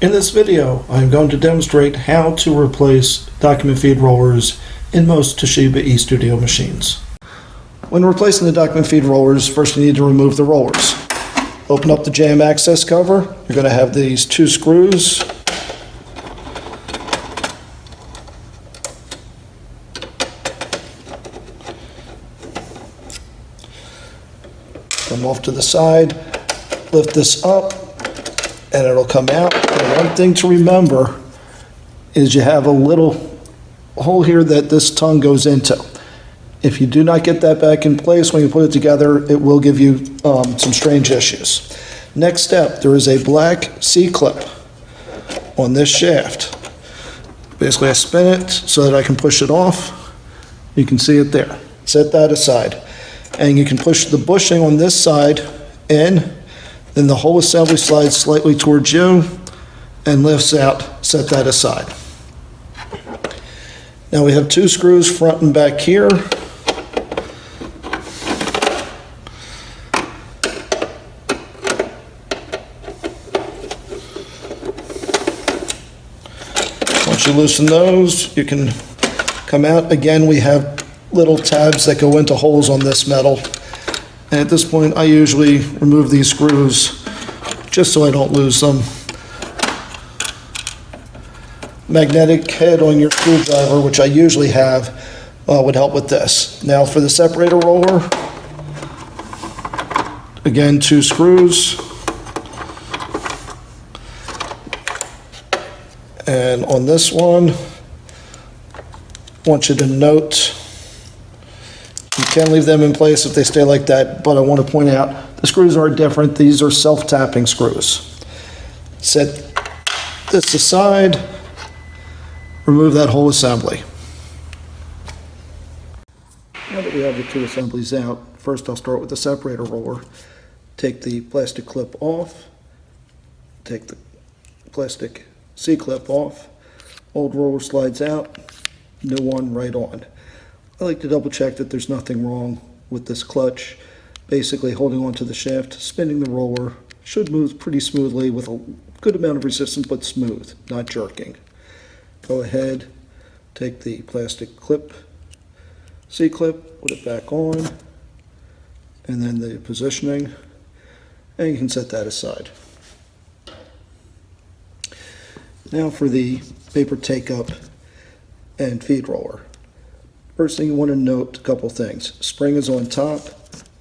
In this video, I'm going to demonstrate how to replace document feed rollers in most Toshiba eStudio machines. When replacing the document feed rollers, first you need to remove the rollers. Open up the jam access cover. You're going to have these two screws. Come off to the side, lift this up, and it'll come out. And one thing to remember is you have a little hole here that this tongue goes into. If you do not get that back in place when you put it together, it will give you some strange issues. Next step, there is a black C-clip on this shaft. Basically, I spin it so that I can push it off. You can see it there. Set that aside. And you can push the bushing on this side in, then the whole assembly slides slightly towards you and lifts out. Set that aside. Now we have two screws front and back here. Once you loosen those, you can come out. Again, we have little tabs that go into holes on this metal. And at this point, I usually remove these screws just so I don't lose them. Magnetic head on your screwdriver, which I usually have, would help with this. Now for the separator roller, again, two screws. And on this one, I want you to note, you can leave them in place if they stay like that, but I want to point out the screws are different. These are self-tapping screws. Set this aside, remove that whole assembly. Now that we have the two assemblies out, first I'll start with the separator roller. Take the plastic clip off, take the plastic C-clip off, old roller slides out, new one right on. I like to double check that there's nothing wrong with this clutch. Basically holding onto the shaft, spinning the roller, should move pretty smoothly with a good amount of resistance, but smooth, not jerking. Go ahead, take the plastic clip, C-clip, put it back on, and then the positioning, and you can set that aside. Now for the paper take-up and feed roller. First thing you want to note, a couple things. Spring is on top,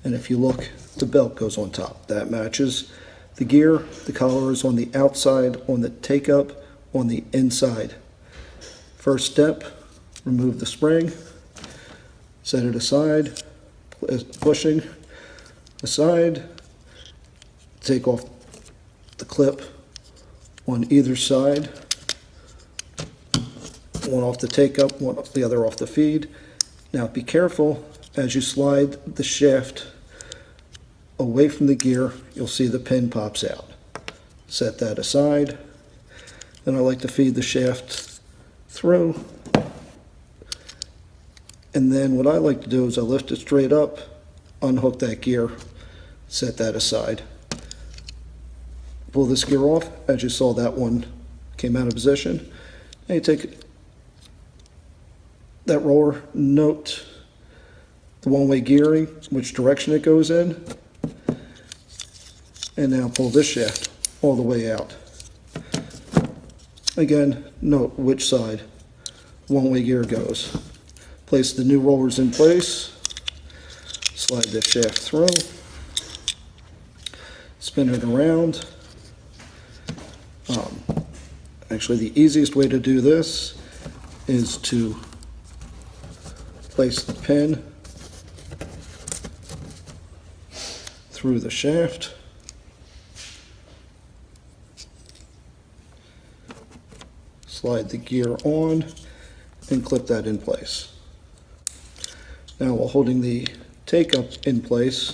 and if you look, the belt goes on top. That matches. The gear, the collar is on the outside, on the take-up, on the inside. First step, remove the spring, set it aside, pushing aside, take off the clip on either side, one off the take-up, one off the other off the feed. Now be careful as you slide the shaft away from the gear, you'll see the pin pops out. Set that aside. Then I like to feed the shaft through. And then what I like to do is I lift it straight up, unhook that gear, set that aside. Pull this gear off, as you saw that one came out of position. And you take that roller, note the one-way gearing, which direction it goes in, and now pull this shaft all the way out. Again, note which side one-way gear goes. Place the new rollers in place, slide this shaft through, spin it around. Actually, the easiest way to do this is to place the pin through the shaft, slide the gear on, and clip that in place. Now, while holding the take-up in place,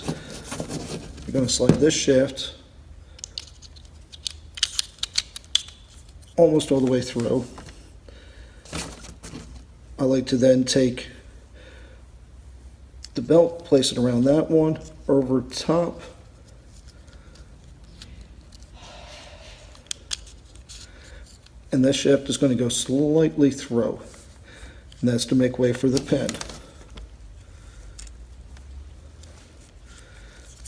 you're going to slide this shaft almost all the way through. I like to then take the belt, place it around that one, over top, and this shaft is going to go slightly through, and that's to make way for the pin.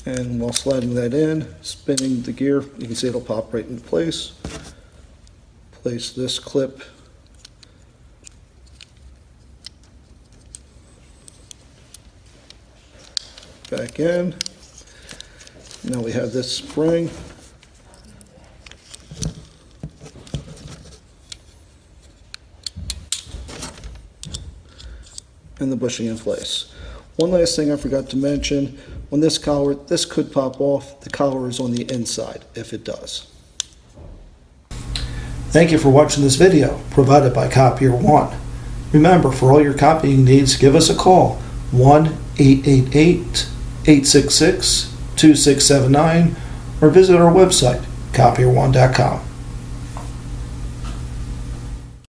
And while sliding that in, spinning the gear, you can see it'll pop right into place. Place this clip back in. Now we have this spring. And the bushing in place. One last thing I forgot to mention, when this collar, this could pop off, the collar is on the inside if it does. Thank you for watching this video provided by Copier One. Remember, for all your copying needs, give us a call, 1-888-866-2679, or visit our website, copierone.com.